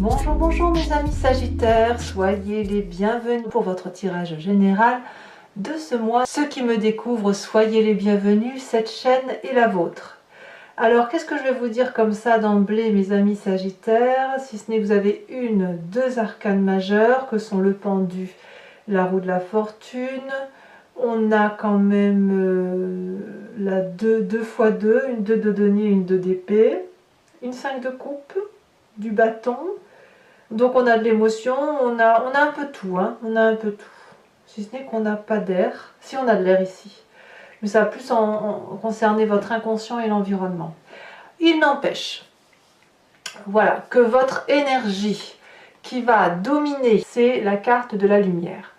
Bonjour, bonjour mes amis Sagittaires, soyez les bienvenus pour votre tirage général de ce mois. Ceux qui me découvrent, soyez les bienvenus, cette chaîne est la vôtre. Alors qu'est-ce que je vais vous dire comme ça d'emblée mes amis Sagittaires, si ce n'est que vous avez deux arcanes majeures que sont le pendu, la roue de la fortune. On a quand même la 2 x 2, une 2 de denier, une 2 d'épée, une 5 de coupe, du bâton. Donc on a de l'émotion, on a un peu tout, hein, on a un peu tout. Si ce n'est qu'on n'a pas d'air, si on a de l'air ici. Mais ça va plus concerner votre inconscient et l'environnement. Il n'empêche, voilà, que votre énergie qui va dominer, c'est la carte de la lumière.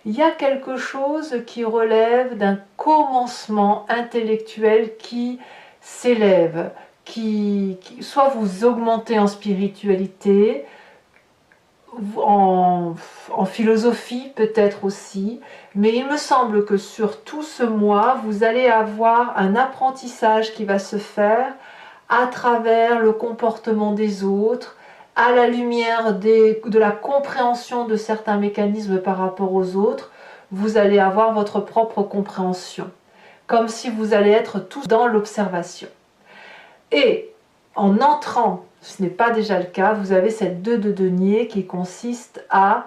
Il y a quelque chose qui relève d'un commencement intellectuel qui s'élève, qui soit vous augmentez en spiritualité, en philosophie peut-être aussi, mais il me semble que sur tout ce mois, vous allez avoir un apprentissage qui va se faire à travers le comportement des autres, à la lumière de la compréhension de certains mécanismes par rapport aux autres. Vous allez avoir votre propre compréhension, comme si vous allez être tous dans l'observation. Et en entrant, ce n'est pas déjà le cas, vous avez cette 2 de denier qui consiste à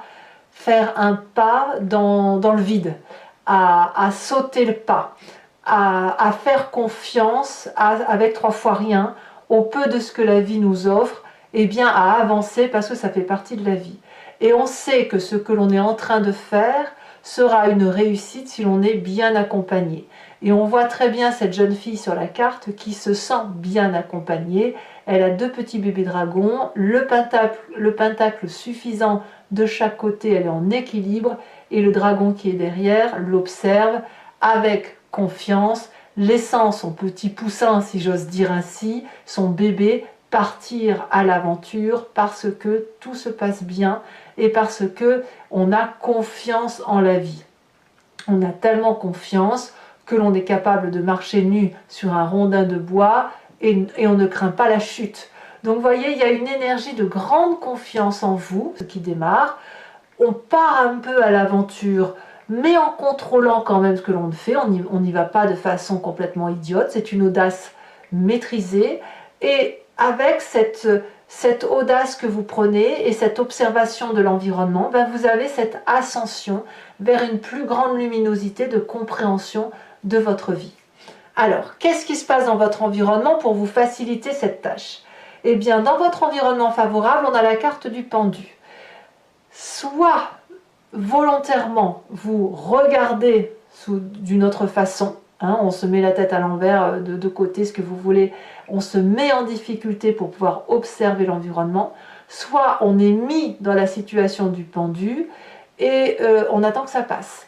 faire un pas dans le vide, à sauter le pas, à faire confiance avec 3 fois rien, au peu de ce que la vie nous offre, et bien à avancer parce que ça fait partie de la vie. Et on sait que ce que l'on est en train de faire sera une réussite si l'on est bien accompagné. Et on voit très bien cette jeune fille sur la carte qui se sent bien accompagnée. Elle a 2 petits bébés dragons, le pentacle suffisant de chaque côté, elle est en équilibre, et le dragon qui est derrière l'observe avec confiance, laissant son petit poussin, si j'ose dire ainsi, son bébé, partir à l'aventure parce que tout se passe bien et parce que on a confiance en la vie. On a tellement confiance que l'on est capable de marcher nu sur un rondin de bois et on ne craint pas la chute. Donc vous voyez, il y a une énergie de grande confiance en vous, ce qui démarre. On part un peu à l'aventure, mais en contrôlant quand même ce que l'on fait. On n'y va pas de façon complètement idiote, c'est une audace maîtrisée. Et avec cette audace que vous prenez et cette observation de l'environnement, ben vous avez cette ascension vers une plus grande luminosité de compréhension de votre vie. Alors, qu'est-ce qui se passe dans votre environnement pour vous faciliter cette tâche? Eh bien, dans votre environnement favorable, on a la carte du pendu. Soit volontairement, vous regardez d'une autre façon, hein, on se met la tête à l'envers, de côté, ce que vous voulez, on se met en difficulté pour pouvoir observer l'environnement, soit on est mis dans la situation du pendu et on attend que ça passe.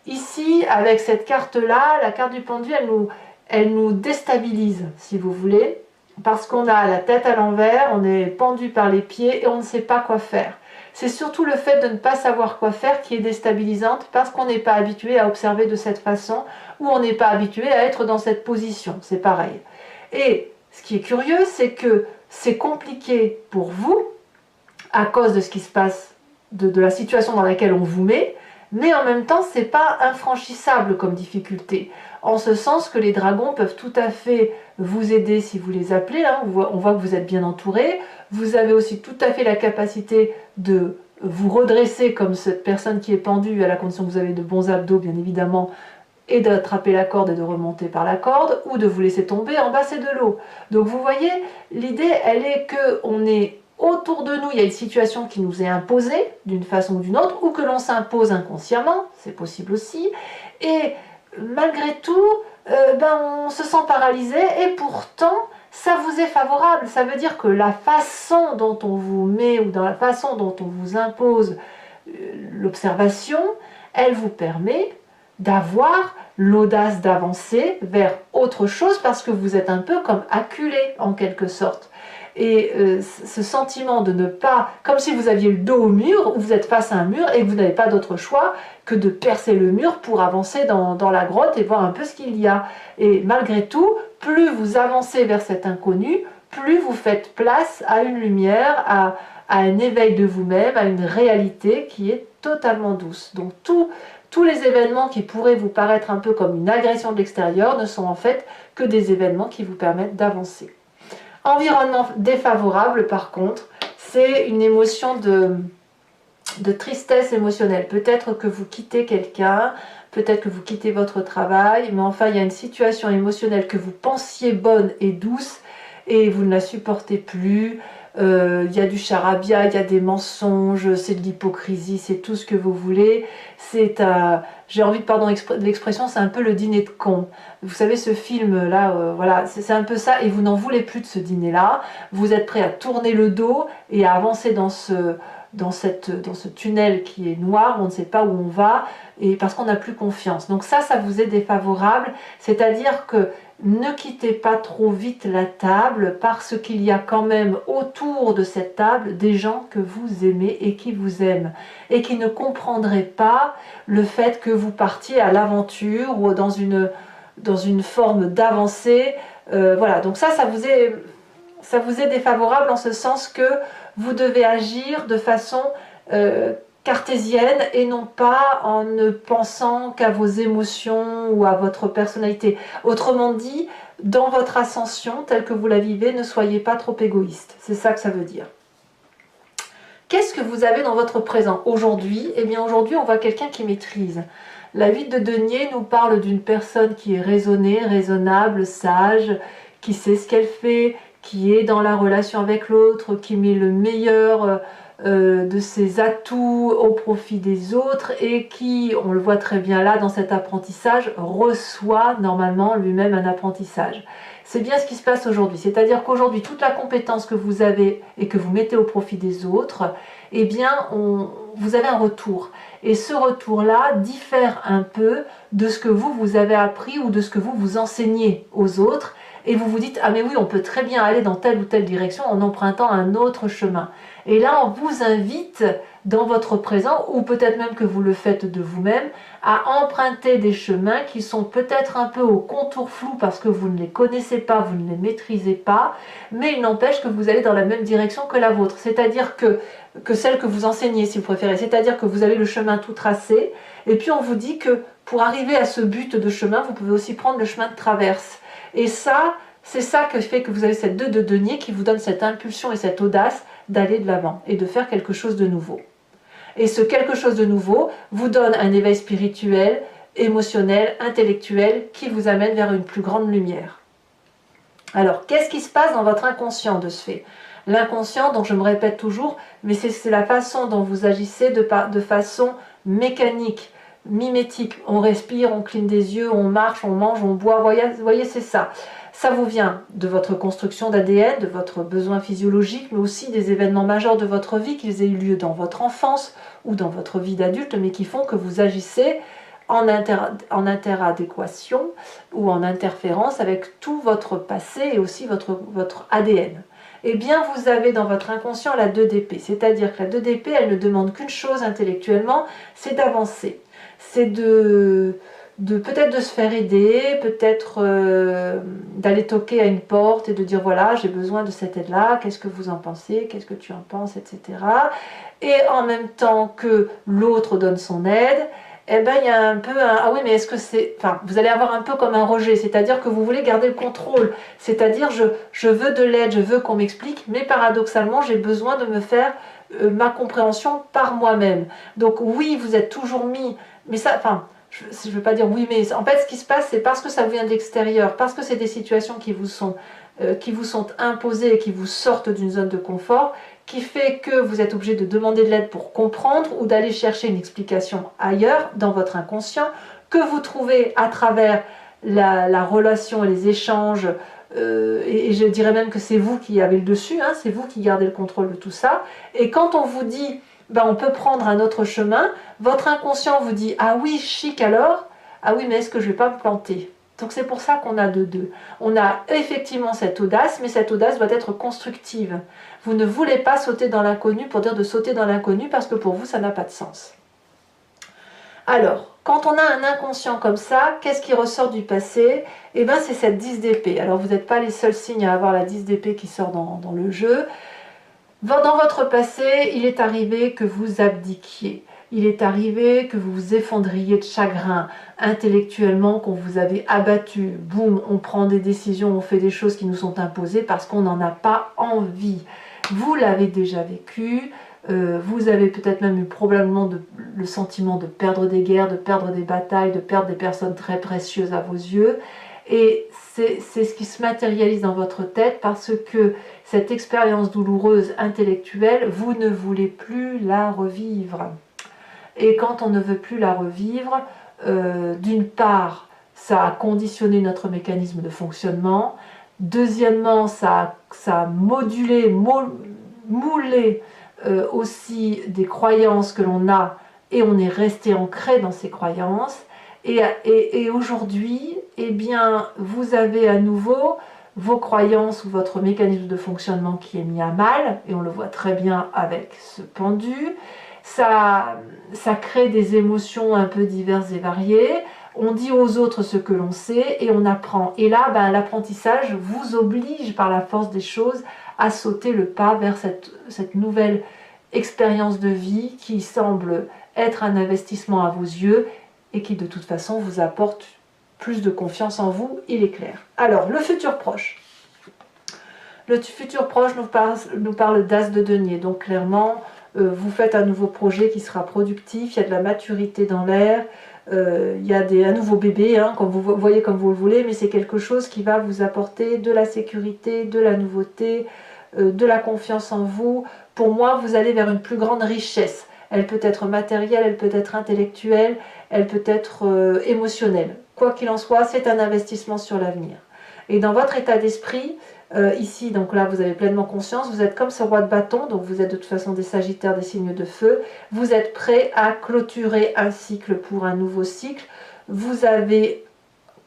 Ici, avec cette carte-là, la carte du pendu, elle nous déstabilise, si vous voulez, parce qu'on a la tête à l'envers, on est pendu par les pieds et on ne sait pas quoi faire. C'est surtout le fait de ne pas savoir quoi faire qui est déstabilisante parce qu'on n'est pas habitué à observer de cette façon ou on n'est pas habitué à être dans cette position, c'est pareil. Et ce qui est curieux, c'est que c'est compliqué pour vous à cause de ce qui se passe, de la situation dans laquelle on vous met, mais en même temps, c'est pas infranchissable comme difficulté, en ce sens que les dragons peuvent tout à fait vous aider si vous les appelez, hein. On voit que vous êtes bien entouré, vous avez aussi tout à fait la capacité de vous redresser comme cette personne qui est pendue, à la condition que vous avez de bons abdos bien évidemment, et d'attraper la corde et de remonter par la corde, ou de vous laisser tomber en bas c'est de l'eau. Donc vous voyez, l'idée elle est qu'on est autour de nous, il y a une situation qui nous est imposée d'une façon ou d'une autre, ou que l'on s'impose inconsciemment, c'est possible aussi, et malgré tout, on se sent paralysé, et pourtant, ça vous est favorable. Ça veut dire que la façon dont on vous met, ou dans la façon dont on vous impose l'observation, elle vous permet d'avoir l'audace d'avancer vers autre chose, parce que vous êtes un peu comme acculé, en quelque sorte. Et ce sentiment de ne pas, comme si vous aviez le dos au mur, ou vous êtes face à un mur et que vous n'avez pas d'autre choix que de percer le mur pour avancer dans la grotte et voir un peu ce qu'il y a. Et malgré tout, plus vous avancez vers cet inconnu, plus vous faites place à une lumière, à un éveil de vous-même, à une réalité qui est totalement douce. Donc tous les événements qui pourraient vous paraître un peu comme une agression de l'extérieur ne sont en fait que des événements qui vous permettent d'avancer. Environnement défavorable par contre, c'est une émotion de tristesse émotionnelle. Peut-être que vous quittez quelqu'un, peut-être que vous quittez votre travail, mais enfin il y a une situation émotionnelle que vous pensiez bonne et douce et vous ne la supportez plus. Il y a du charabia, il y a des mensonges, c'est de l'hypocrisie, c'est tout ce que vous voulez. J'ai envie de pardon l'expression, c'est un peu le dîner de con. Vous savez ce film là, voilà, c'est un peu ça et vous n'en voulez plus de ce dîner là. Vous êtes prêt à tourner le dos et à avancer dans ce tunnel qui est noir, on ne sait pas où on va, et parce qu'on n'a plus confiance. Donc ça vous est défavorable, c'est-à-dire que ne quittez pas trop vite la table, parce qu'il y a quand même autour de cette table des gens que vous aimez et qui vous aiment, et qui ne comprendraient pas le fait que vous partiez à l'aventure ou dans une forme d'avancée. Voilà, donc ça vous est défavorable en ce sens que vous devez agir de façon cartésienne et non pas en ne pensant qu'à vos émotions ou à votre personnalité. Autrement dit, dans votre ascension telle que vous la vivez, ne soyez pas trop égoïste. C'est ça que ça veut dire. Qu'est-ce que vous avez dans votre présent aujourd'hui? Eh bien aujourd'hui, on voit quelqu'un qui maîtrise. La 8 de denier nous parle d'une personne qui est raisonnée, raisonnable, sage, qui sait ce qu'elle fait, qui est dans la relation avec l'autre, qui met le meilleur de ses atouts au profit des autres et qui, on le voit très bien là dans cet apprentissage, reçoit normalement lui-même un apprentissage. C'est bien ce qui se passe aujourd'hui, c'est-à-dire qu'aujourd'hui, toute la compétence que vous avez et que vous mettez au profit des autres, eh bien, vous avez un retour. Et ce retour-là diffère un peu de ce que vous avez appris ou de ce que vous enseignez aux autres. Et vous vous dites, ah mais oui, on peut très bien aller dans telle ou telle direction en empruntant un autre chemin. Et là, on vous invite dans votre présent, ou peut-être même que vous le faites de vous-même, à emprunter des chemins qui sont peut-être un peu au contour flou parce que vous ne les connaissez pas, vous ne les maîtrisez pas, mais il n'empêche que vous allez dans la même direction que la vôtre. C'est-à-dire que celle que vous enseignez, si vous préférez. C'est-à-dire que vous avez le chemin tout tracé, et puis on vous dit que pour arriver à ce but de chemin, vous pouvez aussi prendre le chemin de traverse. Et ça, c'est ça que fait que vous avez cette 2 de denier qui vous donne cette impulsion et cette audace d'aller de l'avant et de faire quelque chose de nouveau. Et ce quelque chose de nouveau vous donne un éveil spirituel, émotionnel, intellectuel qui vous amène vers une plus grande lumière. Alors, qu'est-ce qui se passe dans votre inconscient de ce fait? L'inconscient, donc je me répète toujours, mais c'est la façon dont vous agissez de façon mécanique, mimétique. On respire, on cligne des yeux, on marche, on mange, on boit. Vous voyez, c'est ça. Ça vous vient de votre construction d'ADN, de votre besoin physiologique, mais aussi des événements majeurs de votre vie, qu'ils aient eu lieu dans votre enfance ou dans votre vie d'adulte, mais qui font que vous agissez en interadéquation ou en interférence avec tout votre passé et aussi votre ADN. Eh bien, vous avez dans votre inconscient la 2 d'épée, c'est-à-dire que la 2 d'épée, elle ne demande qu'une chose intellectuellement, c'est d'avancer. C'est peut-être de se faire aider, peut-être d'aller toquer à une porte et de dire voilà, j'ai besoin de cette aide-là, qu'est-ce que vous en pensez, qu'est-ce que tu en penses, etc. Et en même temps que l'autre donne son aide, eh ben, il y a un peu un ah oui, mais est-ce que c'est. Enfin, vous allez avoir un peu comme un rejet, c'est-à-dire que vous voulez garder le contrôle, c'est-à-dire je veux de l'aide, je veux qu'on m'explique, mais paradoxalement, j'ai besoin de me faire ma compréhension par moi-même. Donc, oui, vous êtes toujours mis, mais ça, enfin, je ne veux pas dire oui, mais en fait, ce qui se passe, c'est parce que ça vous vient de l'extérieur, parce que c'est des situations qui vous sont imposées et qui vous sortent d'une zone de confort, qui fait que vous êtes obligé de demander de l'aide pour comprendre ou d'aller chercher une explication ailleurs, dans votre inconscient, que vous trouvez à travers la relation et les échanges, et je dirais même que c'est vous qui avez le dessus, hein, c'est vous qui gardez le contrôle de tout ça. Et quand on vous dit, ben, on peut prendre un autre chemin, votre inconscient vous dit, ah oui, chic alors, ah oui, mais est-ce que je ne vais pas me planter? Donc c'est pour ça qu'on a deux. On a effectivement cette audace, mais cette audace doit être constructive. Vous ne voulez pas sauter dans l'inconnu pour dire de sauter dans l'inconnu parce que pour vous ça n'a pas de sens. Alors, quand on a un inconscient comme ça, qu'est-ce qui ressort du passé? Eh bien, c'est cette 10 d'épée. Alors, vous n'êtes pas les seuls signes à avoir la 10 d'épée qui sort dans le jeu. Dans votre passé, il est arrivé que vous abdiquiez. Il est arrivé que vous vous effondriez de chagrin intellectuellement, qu'on vous avait abattu. Boum, on prend des décisions, on fait des choses qui nous sont imposées parce qu'on n'en a pas envie. Vous l'avez déjà vécu. Vous avez peut-être même eu probablement le sentiment de perdre des guerres, de perdre des batailles, de perdre des personnes très précieuses à vos yeux. Et c'est ce qui se matérialise dans votre tête parce que cette expérience douloureuse intellectuelle, vous ne voulez plus la revivre. Et quand on ne veut plus la revivre, d'une part, ça a conditionné notre mécanisme de fonctionnement. Deuxièmement, ça a modulé, moulé aussi des croyances que l'on a et on est resté ancré dans ces croyances. Et aujourd'hui, eh bien, vous avez à nouveau vos croyances ou votre mécanisme de fonctionnement qui est mis à mal, et on le voit très bien avec ce pendu. Ça crée des émotions un peu diverses et variées. On dit aux autres ce que l'on sait et on apprend. Et là, l'apprentissage vous oblige par la force des choses à sauter le pas vers cette nouvelle expérience de vie qui semble être un investissement à vos yeux et qui de toute façon vous apporte plus de confiance en vous, il est clair. Alors, le futur proche. Le futur proche nous parle d'as de denier, donc clairement, vous faites un nouveau projet qui sera productif, il y a de la maturité dans l'air, il y a un nouveau bébé, hein, comme vous voyez comme vous le voulez, mais c'est quelque chose qui va vous apporter de la sécurité, de la nouveauté, de la confiance en vous. Pour moi, vous allez vers une plus grande richesse. Elle peut être matérielle, elle peut être intellectuelle, elle peut être émotionnelle. Quoi qu'il en soit, c'est un investissement sur l'avenir. Et dans votre état d'esprit, ici, donc là, vous avez pleinement conscience, vous êtes comme ce roi de bâton, donc vous êtes de toute façon des sagittaires, des signes de feu, vous êtes prêt à clôturer un cycle pour un nouveau cycle, vous avez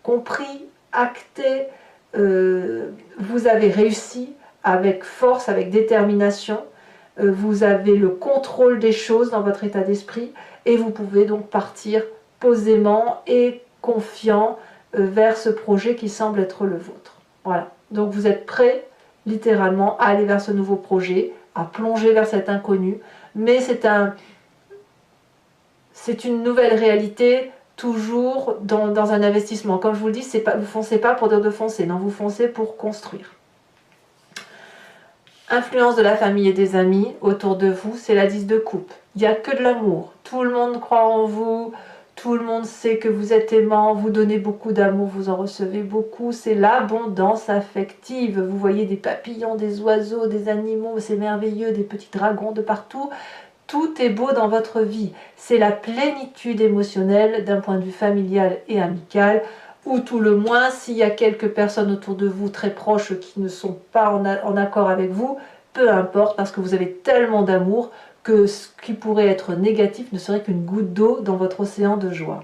compris, acté, vous avez réussi avec force, avec détermination, vous avez le contrôle des choses dans votre état d'esprit et vous pouvez donc partir posément et confiant vers ce projet qui semble être le vôtre. Voilà, donc vous êtes prêt littéralement à aller vers ce nouveau projet, à plonger vers cet inconnu, mais c'est une nouvelle réalité toujours dans un investissement. Comme je vous le dis, vous ne foncez pas pour dire de foncer, non, vous foncez pour construire. Influence de la famille et des amis autour de vous, c'est la 10 de coupe. Il n'y a que de l'amour. Tout le monde croit en vous, tout le monde sait que vous êtes aimant, vous donnez beaucoup d'amour, vous en recevez beaucoup. C'est l'abondance affective. Vous voyez des papillons, des oiseaux, des animaux, c'est merveilleux, des petits dragons de partout. Tout est beau dans votre vie. C'est la plénitude émotionnelle d'un point de vue familial et amical. Ou tout le moins, s'il y a quelques personnes autour de vous très proches qui ne sont pas en accord avec vous, peu importe, parce que vous avez tellement d'amour que ce qui pourrait être négatif ne serait qu'une goutte d'eau dans votre océan de joie.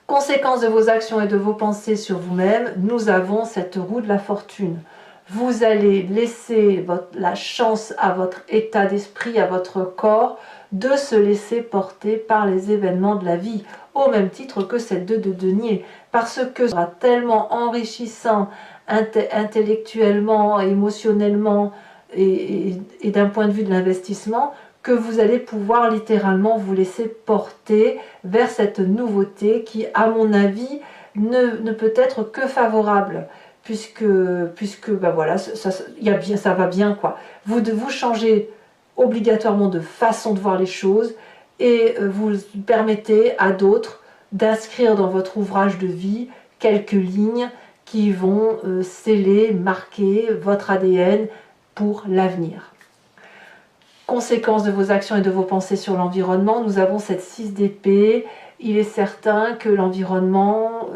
Conséquence de vos actions et de vos pensées sur vous-même, nous avons cette roue de la fortune. Vous allez laisser la chance à votre état d'esprit, à votre corps, de se laisser porter par les événements de la vie, au même titre que cette 2 de denier, parce que ce sera tellement enrichissant intellectuellement, émotionnellement et d'un point de vue de l'investissement, que vous allez pouvoir littéralement vous laisser porter vers cette nouveauté qui, à mon avis, ne peut être que favorable. Puisque voilà, ça va bien, quoi. Vous changez obligatoirement de façon de voir les choses et vous permettez à d'autres d'inscrire dans votre ouvrage de vie quelques lignes qui vont sceller, marquer votre ADN pour l'avenir. Conséquence de vos actions et de vos pensées sur l'environnement, nous avons cette 6 d'épée. Il est certain que l'environnement,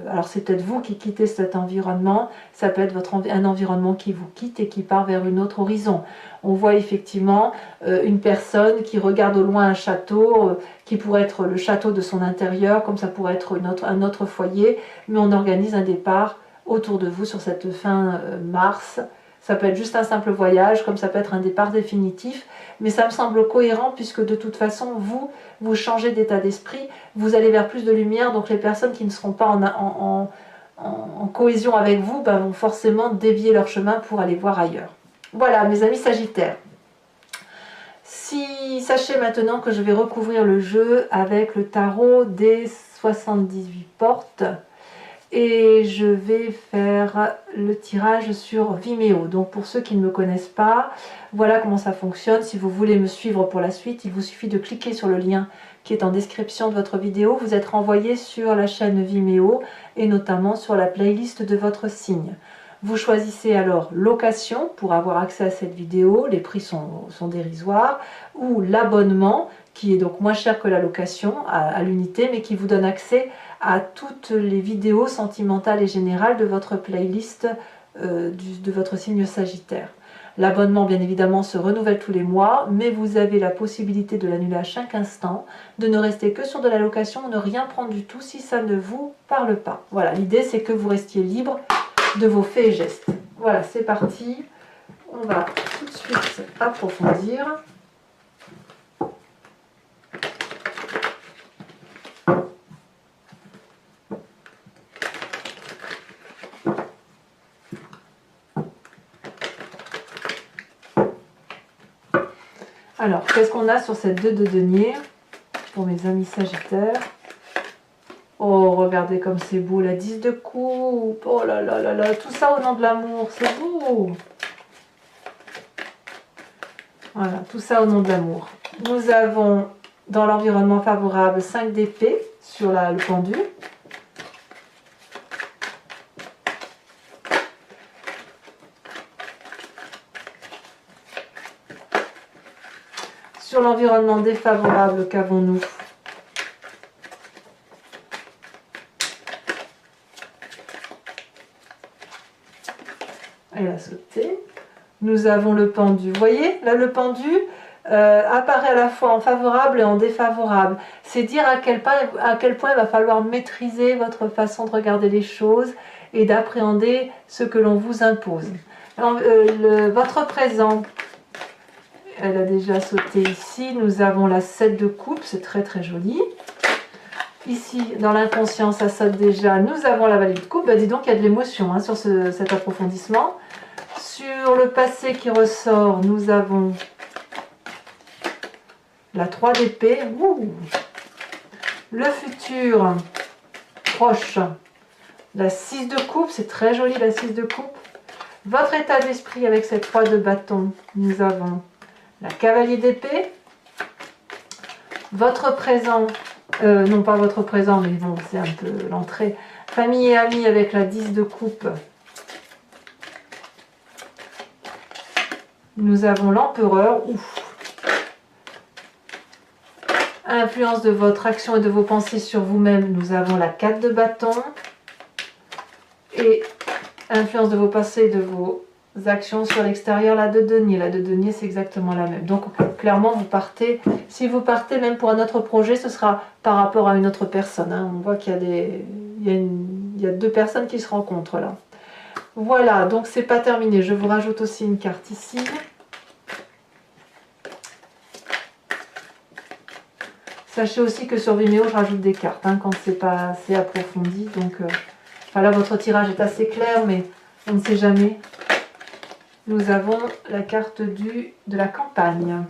alors c'est peut-être vous qui quittez cet environnement, ça peut être un environnement qui vous quitte et qui part vers un autre horizon. On voit effectivement une personne qui regarde au loin un château, qui pourrait être le château de son intérieur, comme ça pourrait être un autre foyer, mais on organise un départ autour de vous sur cette fin mars. Ça peut être juste un simple voyage, comme ça peut être un départ définitif, mais ça me semble cohérent puisque de toute façon, vous changez d'état d'esprit, vous allez vers plus de lumière, donc les personnes qui ne seront pas en cohésion avec vous ben, vont forcément dévier leur chemin pour aller voir ailleurs. Voilà, mes amis Sagittaires. Sachez maintenant que je vais recouvrir le jeu avec le tarot des 78 portes. Et je vais faire le tirage sur Vimeo. Donc pour ceux qui ne me connaissent pas, voilà comment ça fonctionne. Si vous voulez me suivre pour la suite, il vous suffit de cliquer sur le lien qui est en description de votre vidéo. Vous êtes renvoyé sur la chaîne Vimeo et notamment sur la playlist de votre signe. Vous choisissez alors location pour avoir accès à cette vidéo, les prix sont dérisoires, ou l'abonnement qui est donc moins cher que la location à l'unité, mais qui vous donne accès à toutes les vidéos sentimentales et générales de votre playlist de votre signe Sagittaire. L'abonnement, bien évidemment, se renouvelle tous les mois, mais vous avez la possibilité de l'annuler à chaque instant, de ne rester que sur de la location, ne rien prendre du tout si ça ne vous parle pas. Voilà, l'idée c'est que vous restiez libre de vos faits et gestes. Voilà, c'est parti. On va tout de suite approfondir. Alors, qu'est-ce qu'on a sur cette 2 de denier pour mes amis Sagittaires? Oh, regardez comme c'est beau, la 10 de coupe. Oh là là là là, tout ça au nom de l'amour, c'est beau. Voilà, tout ça au nom de l'amour. Nous avons dans l'environnement favorable 5 d'épée sur le pendu. Sur l'environnement défavorable, qu'avons-nous? Elle a sauté. Nous avons le pendu. Vous voyez, là, le pendu apparaît à la fois en favorable et en défavorable. C'est dire à quel point il va falloir maîtriser votre façon de regarder les choses et d'appréhender ce que l'on vous impose. Alors, votre présent, elle a déjà sauté ici. Nous avons la 7 de coupe, c'est très très joli. Ici, dans l'inconscient, ça saute déjà. Nous avons la valide de coupe. Ben, dis donc, il y a de l'émotion hein, sur cet approfondissement. Sur le passé qui ressort, nous avons la 3 d'épée. Le futur proche, la 6 de coupe. C'est très joli la 6 de coupe. Votre état d'esprit avec cette 3 de bâton, nous avons la cavalier d'épée. Votre présent, non pas votre présent, mais bon, c'est un peu l'entrée. Famille et amis avec la 10 de coupe. Nous avons l'empereur. Influence de votre action et de vos pensées sur vous-même. Nous avons la 4 de bâton. Et influence de vos pensées et de vos actions sur l'extérieur, la 2 de denier. La 2 de denier, c'est exactement la même. Donc, clairement, vous partez. Si vous partez même pour un autre projet, ce sera par rapport à une autre personne. Hein. On voit qu'il y a 2 personnes qui se rencontrent là. Voilà, donc c'est pas terminé. Je vous rajoute aussi une carte ici. Sachez aussi que sur Vimeo, je rajoute des cartes hein, quand c'est pas assez approfondi. Donc, enfin là, votre tirage est assez clair, mais on ne sait jamais. Nous avons la carte de la campagne.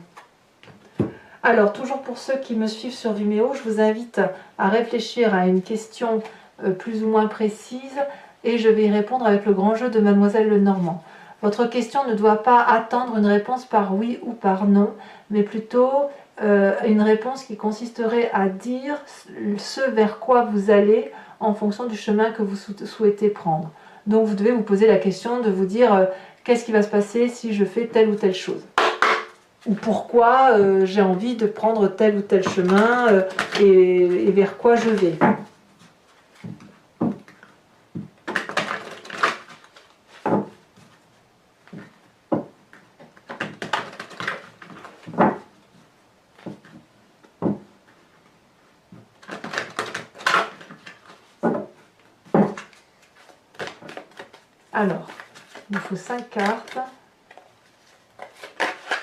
Alors, toujours pour ceux qui me suivent sur Vimeo, je vous invite à réfléchir à une question plus ou moins précise et je vais y répondre avec le grand jeu de Mademoiselle Lenormand. Votre question ne doit pas attendre une réponse par oui ou par non, mais plutôt une réponse qui consisterait à dire ce vers quoi vous allez en fonction du chemin que vous souhaitez prendre. Donc vous devez vous poser la question de vous dire qu'est-ce qui va se passer si je fais telle ou telle chose, ou pourquoi j'ai envie de prendre tel ou tel chemin et vers quoi je vais. Alors, Il nous faut 5 cartes.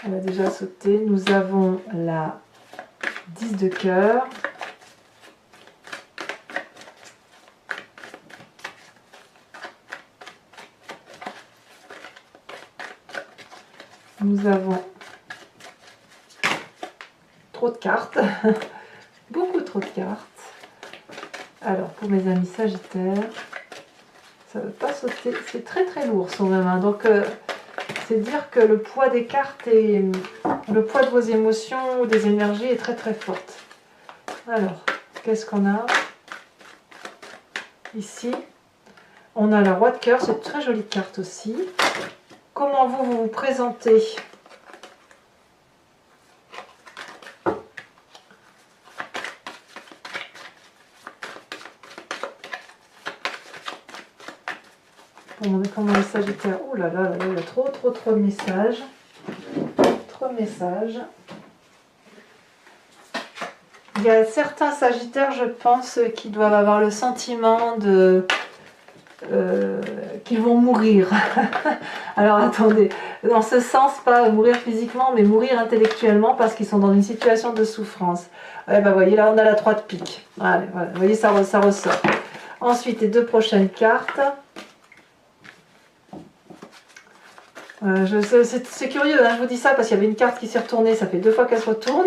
On a déjà sauté. Nous avons la 10 de cœur. Nous avons trop de cartes, beaucoup trop de cartes. Alors pour mes amis Sagittaires, ça ne veut pas sauter, c'est très très lourd sur ma main. Donc c'est dire que le poids des cartes et le poids de vos émotions ou des énergies est très très forte. Alors, qu'est-ce qu'on a ici? On a la roi de cœur, c'est une très jolie carte aussi. Comment vous vous présentez? Comment les Sagittaires? Oh là là, il y a trop de messages. Trop de messages. Il y a certains Sagittaires, je pense, qui doivent avoir le sentiment de qu'ils vont mourir. Alors attendez, dans ce sens, pas mourir physiquement, mais mourir intellectuellement parce qu'ils sont dans une situation de souffrance. Ouais, bah, voyez, là on a la 3 de pique. Allez, voilà, vous voyez, ça ressort. Ensuite, les deux prochaines cartes. C'est curieux, hein, je vous dis ça parce qu'il y avait une carte qui s'est retournée, ça fait 2 fois qu'elle se retourne.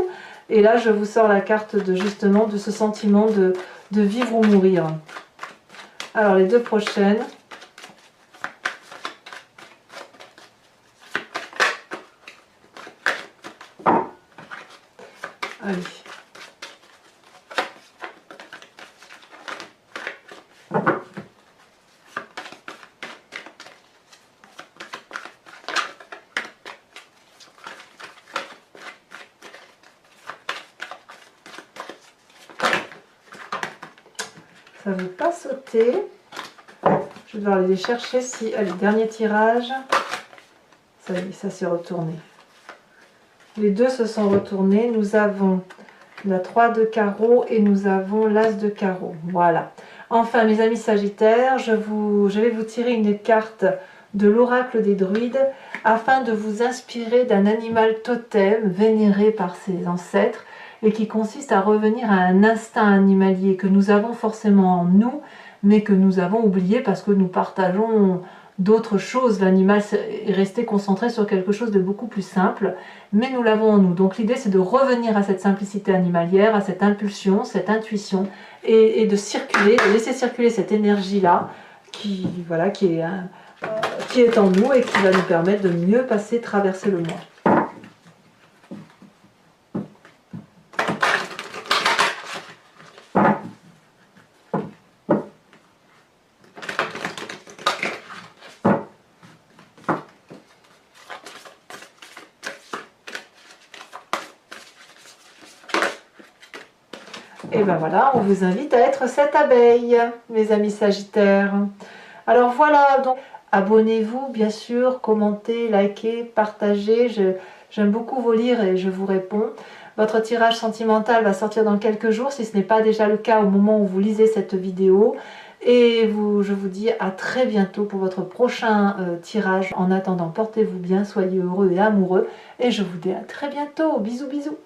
Et là, je vous sors la carte de justement de ce sentiment de vivre ou mourir. Alors, les deux prochaines. Allez. Ça ne veut pas sauter. Je vais devoir aller les chercher si... Allez, dernier tirage. Ça y est, ça s'est retourné. Les deux se sont retournés. Nous avons la 3 de carreau et nous avons l'as de carreau. Voilà. Enfin, mes amis Sagittaires, je vais vous tirer une carte de l'oracle des druides afin de vous inspirer d'un animal totem vénéré par ses ancêtres et qui consiste à revenir à un instinct animalier que nous avons forcément en nous, mais que nous avons oublié parce que nous partageons d'autres choses. L'animal est resté concentré sur quelque chose de beaucoup plus simple, mais nous l'avons en nous. Donc l'idée, c'est de revenir à cette simplicité animalière, à cette impulsion, cette intuition, et de circuler, de laisser circuler cette énergie-là qui est en nous et qui va nous permettre de mieux traverser le mois. Et ben voilà, on vous invite à être cette abeille, mes amis Sagittaires. Alors voilà, donc abonnez-vous bien sûr, commentez, likez, partagez. J'aime beaucoup vos lire et je vous réponds. Votre tirage sentimental va sortir dans quelques jours, si ce n'est pas déjà le cas au moment où vous lisez cette vidéo. Et je vous dis à très bientôt pour votre prochain tirage. En attendant, portez-vous bien, soyez heureux et amoureux. Et je vous dis à très bientôt. Bisous, bisous.